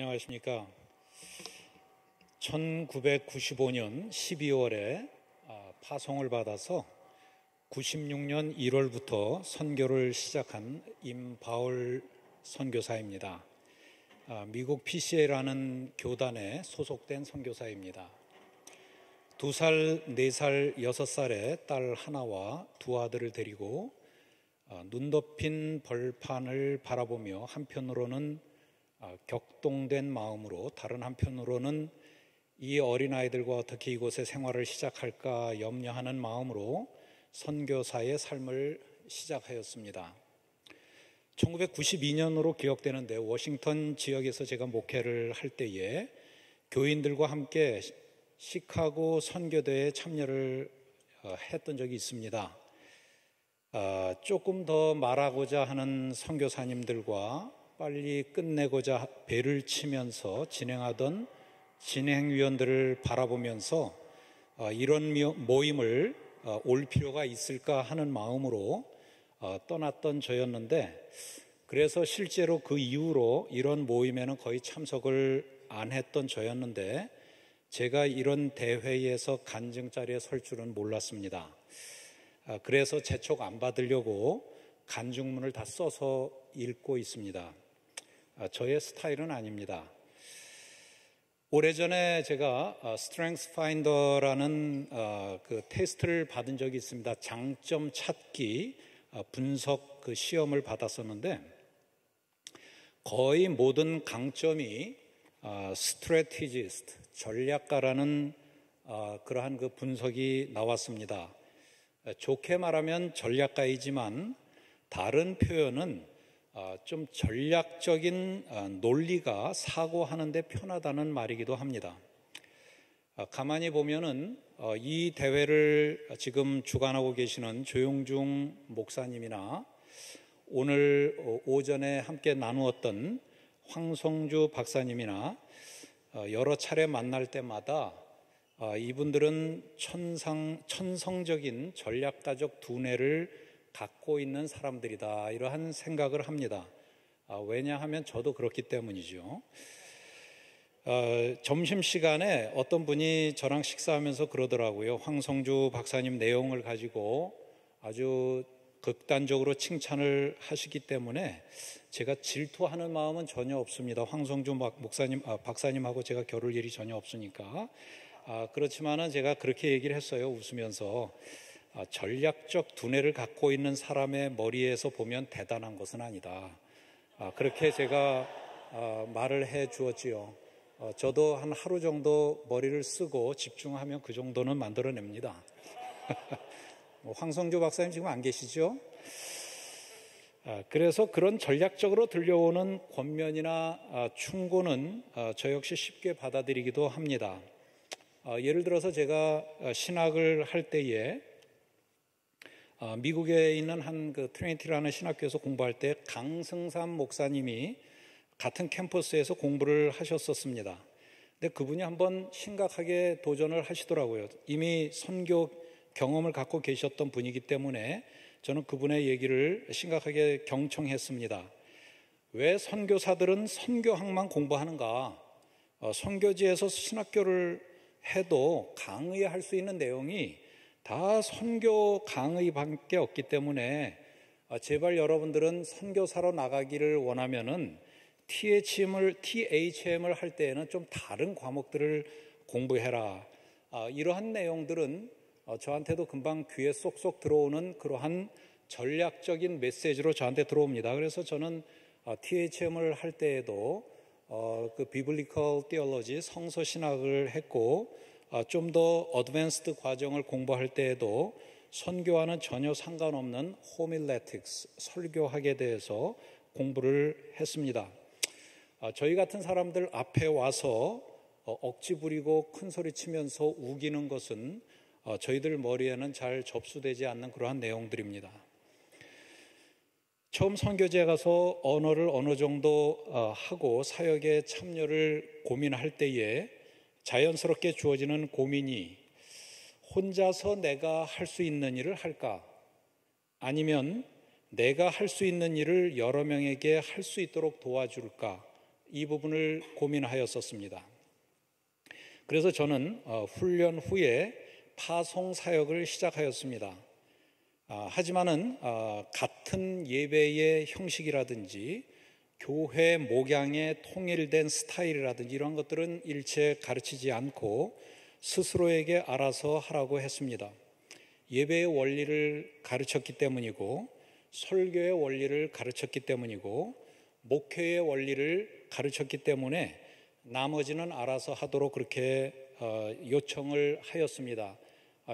안녕하십니까. 1995년 12월에 파송을 받아서 96년 1월부터 선교를 시작한 임바울 선교사입니다. 미국 PCA라는 교단에 소속된 선교사입니다. 2살, 4살, 6살의 딸 하나와 두 아들을 데리고 눈 덮인 벌판을 바라보며 한편으로는 격동된 마음으로, 다른 한편으로는 이 어린아이들과 어떻게 이곳에 생활을 시작할까 염려하는 마음으로 선교사의 삶을 시작하였습니다. 1992년으로 기억되는데, 워싱턴 지역에서 제가 목회를 할 때에 교인들과 함께 시카고 선교대회에 참여를 했던 적이 있습니다. 조금 더 말하고자 하는 선교사님들과 빨리 끝내고자 배를 치면서 진행하던 진행위원들을 바라보면서 이런 모임을 올 필요가 있을까 하는 마음으로 떠났던 저였는데, 그래서 실제로 그 이후로 이런 모임에는 거의 참석을 안 했던 저였는데, 제가 이런 대회에서 간증 자리에 설 줄은 몰랐습니다. 그래서 재촉 안 받으려고 간증문을 다 써서 읽고 있습니다. 저의 스타일은 아닙니다. 오래전에 제가 Strength Finder라는 그 테스트를 받은 적이 있습니다. 장점 찾기 분석 그 시험을 받았었는데, 거의 모든 강점이 Strategist, 전략가라는 그러한 그 분석이 나왔습니다. 좋게 말하면 전략가이지만 다른 표현은 좀 전략적인 논리가 사고하는 데 편하다는 말이기도 합니다. 가만히 보면은 이 대회를 지금 주관하고 계시는 조용중 목사님이나 오늘 오전에 함께 나누었던 황성주 박사님이나 여러 차례 만날 때마다 이분들은 천성적인 전략가적 두뇌를 갖고 있는 사람들이다, 이러한 생각을 합니다. 왜냐하면 저도 그렇기 때문이죠. 점심시간에 어떤 분이 저랑 식사하면서 그러더라고요. 황성주 박사님 내용을 가지고 아주 극단적으로 칭찬을 하시기 때문에 제가 질투하는 마음은 전혀 없습니다. 황성주 박사님하고 제가 겨룰 일이 전혀 없으니까. 그렇지만은 제가 그렇게 얘기를 했어요, 웃으면서. 전략적 두뇌를 갖고 있는 사람의 머리에서 보면 대단한 것은 아니다. 그렇게 제가 말을 해 주었지요. 저도 한 하루 정도 머리를 쓰고 집중하면 그 정도는 만들어냅니다. 황성주 박사님 지금 안 계시죠? 그래서 그런 전략적으로 들려오는 권면이나 충고는 저 역시 쉽게 받아들이기도 합니다. 예를 들어서 제가 신학을 할 때에 미국에 있는 한 그 트리니티라는 신학교에서 공부할 때 강승삼 목사님이 같은 캠퍼스에서 공부를 하셨었습니다. 근데 그분이 한번 심각하게 도전을 하시더라고요. 이미 선교 경험을 갖고 계셨던 분이기 때문에 저는 그분의 얘기를 심각하게 경청했습니다. 왜 선교사들은 선교학만 공부하는가? 선교지에서 신학교를 해도 강의할 수 있는 내용이 다 선교 강의밖에 없기 때문에 제발 여러분들은 선교사로 나가기를 원하면은 THM을 할 때에는 좀 다른 과목들을 공부해라. 이러한 내용들은 저한테도 금방 귀에 쏙쏙 들어오는 그러한 전략적인 메시지로 저한테 들어옵니다. 그래서 저는 THM을 할 때에도 그 Biblical Theology, 성서신학을 했고, 좀 더 어드밴스드 과정을 공부할 때에도 선교와는 전혀 상관없는 호밀레틱스, 설교학에 대해서 공부를 했습니다. 저희 같은 사람들 앞에 와서 억지 부리고 큰 소리 치면서 우기는 것은 저희들 머리에는 잘 접수되지 않는 그러한 내용들입니다. 처음 선교지에 가서 언어를 어느 정도 하고 사역에 참여를 고민할 때에 자연스럽게 주어지는 고민이, 혼자서 내가 할 수 있는 일을 할까? 아니면 내가 할 수 있는 일을 여러 명에게 할 수 있도록 도와줄까? 이 부분을 고민하였었습니다. 그래서 저는 훈련 후에 파송 사역을 시작하였습니다. 하지만은 같은 예배의 형식이라든지 교회 목양의 통일된 스타일이라든지 이런 것들은 일체 가르치지 않고 스스로에게 알아서 하라고 했습니다. 예배의 원리를 가르쳤기 때문이고, 설교의 원리를 가르쳤기 때문이고, 목회의 원리를 가르쳤기 때문에 나머지는 알아서 하도록 그렇게 요청을 하였습니다.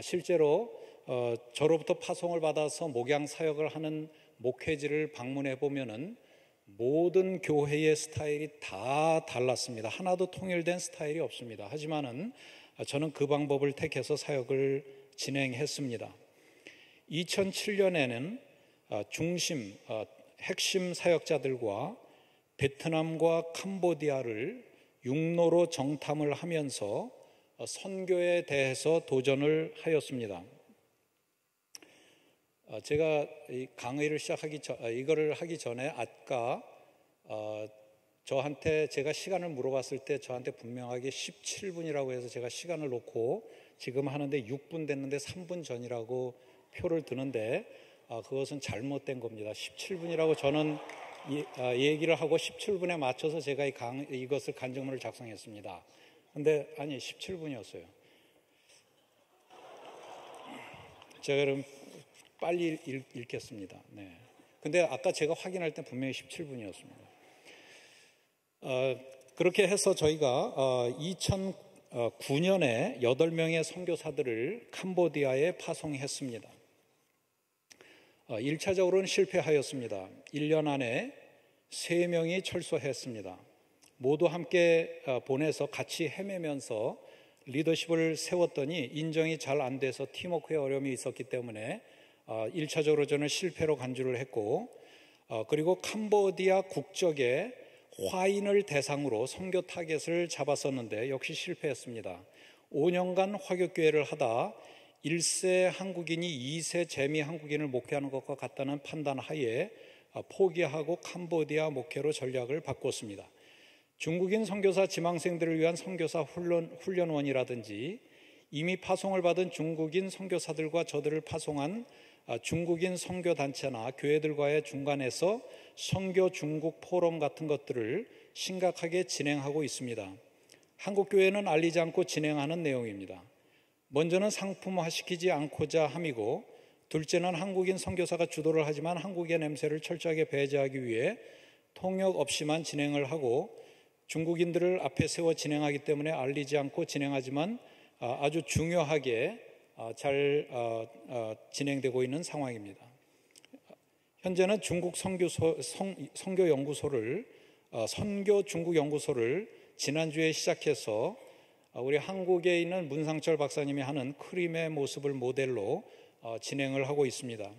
실제로 저로부터 파송을 받아서 목양 사역을 하는 목회지를 방문해 보면은 모든 교회의 스타일이 다 달랐습니다. 하나도 통일된 스타일이 없습니다. 하지만은 저는 그 방법을 택해서 사역을 진행했습니다. 2007년에는 핵심 사역자들과 베트남과 캄보디아를 육로로 정탐을 하면서 선교에 대해서 도전을 하였습니다. 제가 이 강의를 이거를 하기 전에 아까 저한테 제가 시간을 물어봤을 때 저한테 분명하게 17분이라고 해서 제가 시간을 놓고 지금 하는데 6분 됐는데 3분 전이라고 표를 드는데 그것은 잘못된 겁니다. 17분이라고 저는 얘기를 하고 17분에 맞춰서 제가 이것을 간증문을 작성했습니다. 근데 아니 17분이었어요. 제가 그럼 빨리 읽겠습니다. 네. 근데 아까 제가 확인할 때 분명히 17분이었습니다. 그렇게 해서 저희가 2009년에 8명의 선교사들을 캄보디아에 파송했습니다. 1차적으로는 실패하였습니다. 1년 안에 3명이 철수했습니다. 모두 함께 보내서 같이 헤매면서 리더십을 세웠더니 인정이 잘 안 돼서 팀워크에 어려움이 있었기 때문에 1차적으로 저는 실패로 간주를 했고, 그리고 캄보디아 국적의 화인을 대상으로 선교 타겟을 잡았었는데 역시 실패했습니다. 5년간 화교교회를 하다 1세 한국인이 2세 재미 한국인을 목회하는 것과 같다는 판단 하에 포기하고 캄보디아 목회로 전략을 바꿨습니다. 중국인 선교사 지망생들을 위한 선교사 훈련원이라든지 이미 파송을 받은 중국인 선교사들과 저들을 파송한 중국인 선교단체나 교회들과의 중간에서 선교 중국 포럼 같은 것들을 심각하게 진행하고 있습니다. 한국교회는 알리지 않고 진행하는 내용입니다. 먼저는 상품화시키지 않고자 함이고, 둘째는 한국인 선교사가 주도를 하지만 한국의 냄새를 철저하게 배제하기 위해 통역 없이만 진행을 하고, 중국인들을 앞에 세워 진행하기 때문에 알리지 않고 진행하지만 아주 중요하게 잘 진행되고 있는 상황입니다. 현재는 중국 선교연구소를 선교 중국 연구소를 지난주에 시작해서 우리 한국에 있는 문상철 박사님이 하는 크림의 모습을 모델로 진행을 하고 있습니다.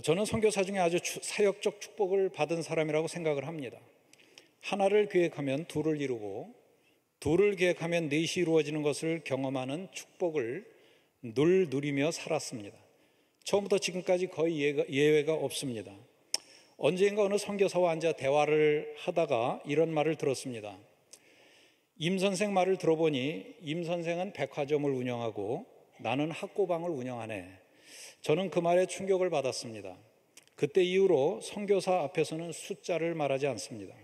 저는 선교사 중에 아주 사역적 축복을 받은 사람이라고 생각을 합니다. 하나를 계획하면 둘을 이루고, 둘을 계획하면 넷이 이루어지는 것을 경험하는 축복을 늘 누리며 살았습니다. 처음부터 지금까지 거의 예외가 없습니다. 언젠가 어느 선교사와 앉아 대화를 하다가 이런 말을 들었습니다. 임 선생 말을 들어보니 임 선생은 백화점을 운영하고 나는 학고방을 운영하네. 저는 그 말에 충격을 받았습니다. 그때 이후로 선교사 앞에서는 숫자를 말하지 않습니다.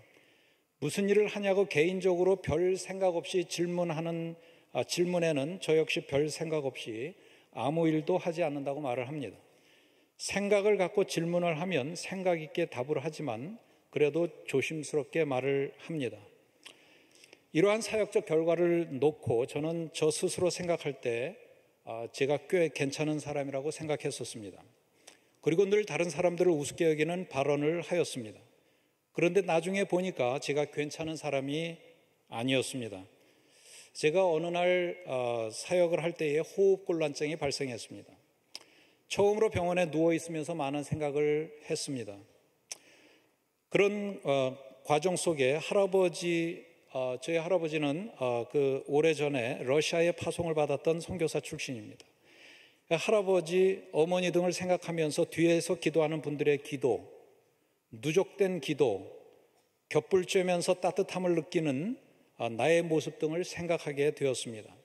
무슨 일을 하냐고 개인적으로 별 생각 없이 질문에는 저 역시 별 생각 없이 아무 일도 하지 않는다고 말을 합니다. 생각을 갖고 질문을 하면 생각 있게 답을 하지만 그래도 조심스럽게 말을 합니다. 이러한 사역적 결과를 놓고 저는 저 스스로 생각할 때 제가 꽤 괜찮은 사람이라고 생각했었습니다. 그리고 늘 다른 사람들을 우습게 여기는 발언을 하였습니다. 그런데 나중에 보니까 제가 괜찮은 사람이 아니었습니다. 제가 어느 날 사역을 할 때에 호흡곤란증이 발생했습니다. 처음으로 병원에 누워 있으면서 많은 생각을 했습니다. 그런 과정 속에 저희 할아버지는 오래전에 러시아에 파송을 받았던 선교사 출신입니다. 할아버지, 어머니 등을 생각하면서 뒤에서 기도하는 분들의 기도, 누적된 기도, 겹불 쬐면서 따뜻함을 느끼는 나의 모습 등을 생각하게 되었습니다.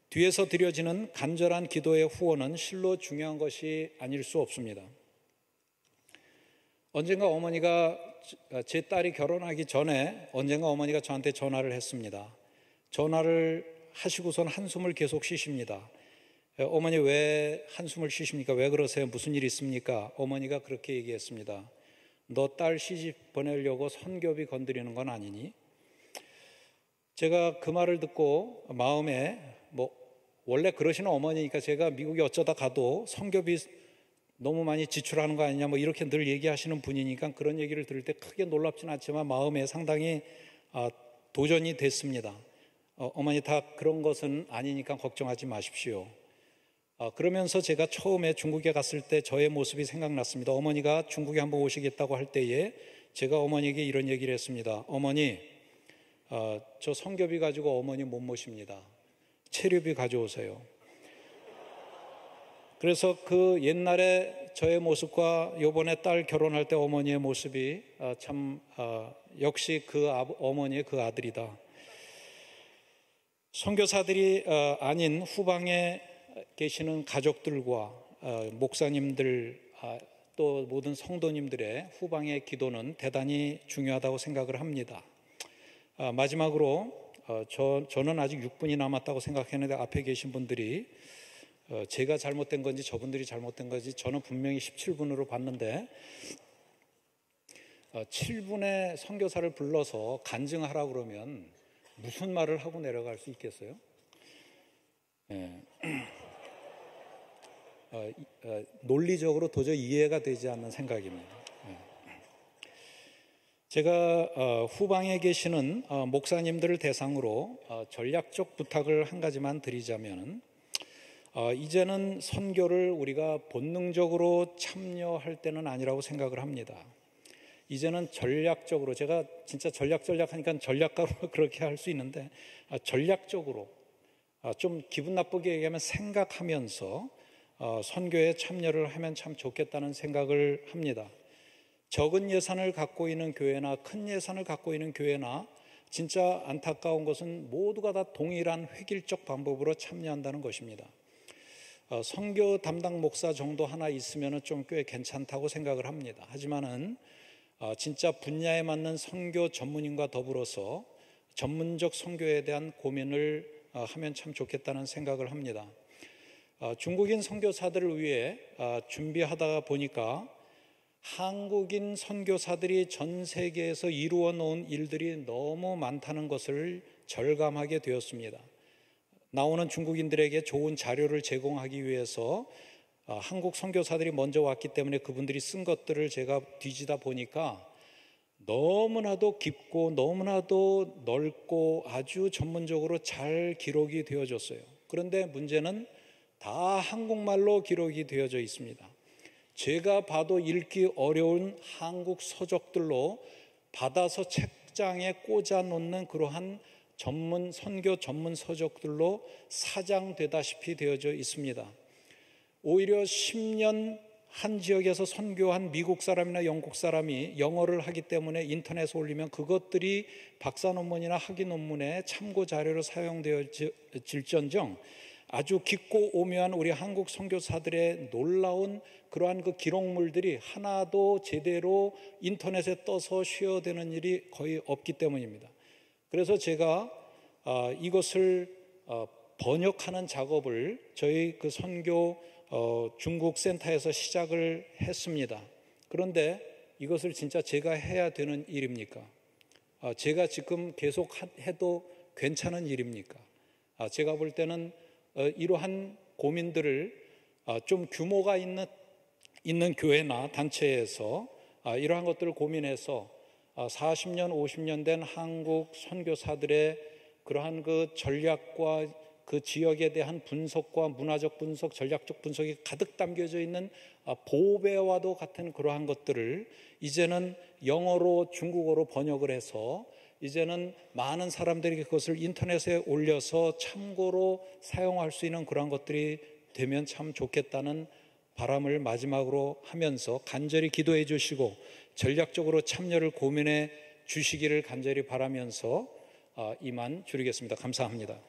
뒤에서 드려지는 간절한 기도의 후원은 실로 중요한 것이 아닐 수 없습니다. 언젠가 어머니가 제 딸이 결혼하기 전에 어머니가 저한테 전화를 했습니다. 전화를 하시고선 한숨을 계속 쉬십니다. 어머니 왜 한숨을 쉬십니까? 왜 그러세요? 무슨 일 있습니까? 어머니가 그렇게 얘기했습니다. 너 딸 시집 보내려고 선교비 건드리는 건 아니니? 제가 그 말을 듣고 마음에 원래 그러시는 어머니니까 제가 미국에 어쩌다 가도 선교비 너무 많이 지출하는 거 아니냐 이렇게 늘 얘기하시는 분이니까 그런 얘기를 들을 때 크게 놀랍지는 않지만 마음에 상당히 도전이 됐습니다. 어머니 다 그런 것은 아니니까 걱정하지 마십시오. 그러면서 제가 처음에 중국에 갔을 때 저의 모습이 생각났습니다. 어머니가 중국에 한번 오시겠다고 할 때에 제가 어머니에게 이런 얘기를 했습니다. 어머니, 저 선교비 가지고 어머니 못 모십니다. 체류비 가져오세요. 그래서 그 옛날에 저의 모습과 이번에 딸 결혼할 때 어머니의 모습이 역시 그 어머니의 그 아들이다. 선교사들이 아닌 후방에 계시는 가족들과 목사님들 또 모든 성도님들의 후방의 기도는 대단히 중요하다고 생각을 합니다. 마지막으로 저는 아직 6분이 남았다고 생각했는데 앞에 계신 분들이 제가 잘못된 건지 저분들이 잘못된 건지 저는 분명히 17분으로 봤는데 7분의 선교사를 불러서 간증하라고 그러면 무슨 말을 하고 내려갈 수 있겠어요? 논리적으로 도저히 이해가 되지 않는 생각입니다. 제가 후방에 계시는 목사님들을 대상으로 전략적 부탁을 한 가지만 드리자면 이제는 선교를 우리가 본능적으로 참여할 때는 아니라고 생각을 합니다. 이제는 전략적으로, 제가 진짜 전략하니까 전략가로 그렇게 할 수 있는데 전략적으로 좀 기분 나쁘게 얘기하면 생각하면서 선교에 참여를 하면 참 좋겠다는 생각을 합니다. 적은 예산을 갖고 있는 교회나 큰 예산을 갖고 있는 교회나 진짜 안타까운 것은 모두가 다 동일한 획일적 방법으로 참여한다는 것입니다. 선교 담당 목사 정도 하나 있으면 좀 꽤 괜찮다고 생각을 합니다. 하지만은 진짜 분야에 맞는 선교 전문인과 더불어서 전문적 선교에 대한 고민을 하면 참 좋겠다는 생각을 합니다. 중국인 선교사들을 위해 준비하다 보니까 한국인 선교사들이 전 세계에서 이루어 놓은 일들이 너무 많다는 것을 절감하게 되었습니다. 나오는 중국인들에게 좋은 자료를 제공하기 위해서 한국 선교사들이 먼저 왔기 때문에 그분들이 쓴 것들을 제가 뒤지다 보니까 너무나도 깊고 너무나도 넓고 아주 전문적으로 잘 기록이 되어졌어요. 그런데 문제는 다 한국말로 기록이 되어져 있습니다. 제가 봐도 읽기 어려운 한국 서적들로 받아서 책장에 꽂아 놓는 그러한 선교 전문 서적들로 사장되다시피 되어져 있습니다. 오히려 10년 한 지역에서 선교한 미국 사람이나 영국 사람이 영어를 하기 때문에 인터넷에 올리면 그것들이 박사 논문이나 학위 논문에 참고 자료로 사용되어질지언정 아주 깊고 오묘한 우리 한국 선교사들의 놀라운 그러한 그 기록물들이 하나도 제대로 인터넷에 떠서 쉐어되는 일이 거의 없기 때문입니다. 그래서 제가 이것을 번역하는 작업을 저희 그 선교 중국 센터에서 시작을 했습니다. 그런데 이것을 진짜 제가 해야 되는 일입니까? 제가 지금 계속 해도 괜찮은 일입니까? 제가 볼 때는 이러한 고민들을 좀 규모가 있는 교회나 단체에서 이러한 것들을 고민해서 40년, 50년 된 한국 선교사들의 그러한 그 전략과 그 지역에 대한 분석과 문화적 분석, 전략적 분석이 가득 담겨져 있는 보배와도 같은 그러한 것들을 이제는 영어로 중국어로 번역을 해서 이제는 많은 사람들이 그것을 인터넷에 올려서 참고로 사용할 수 있는 그러한 것들이 되면 참 좋겠다는 바람을 마지막으로 하면서 간절히 기도해 주시고 전략적으로 참여를 고민해 주시기를 간절히 바라면서 이만 줄이겠습니다. 감사합니다.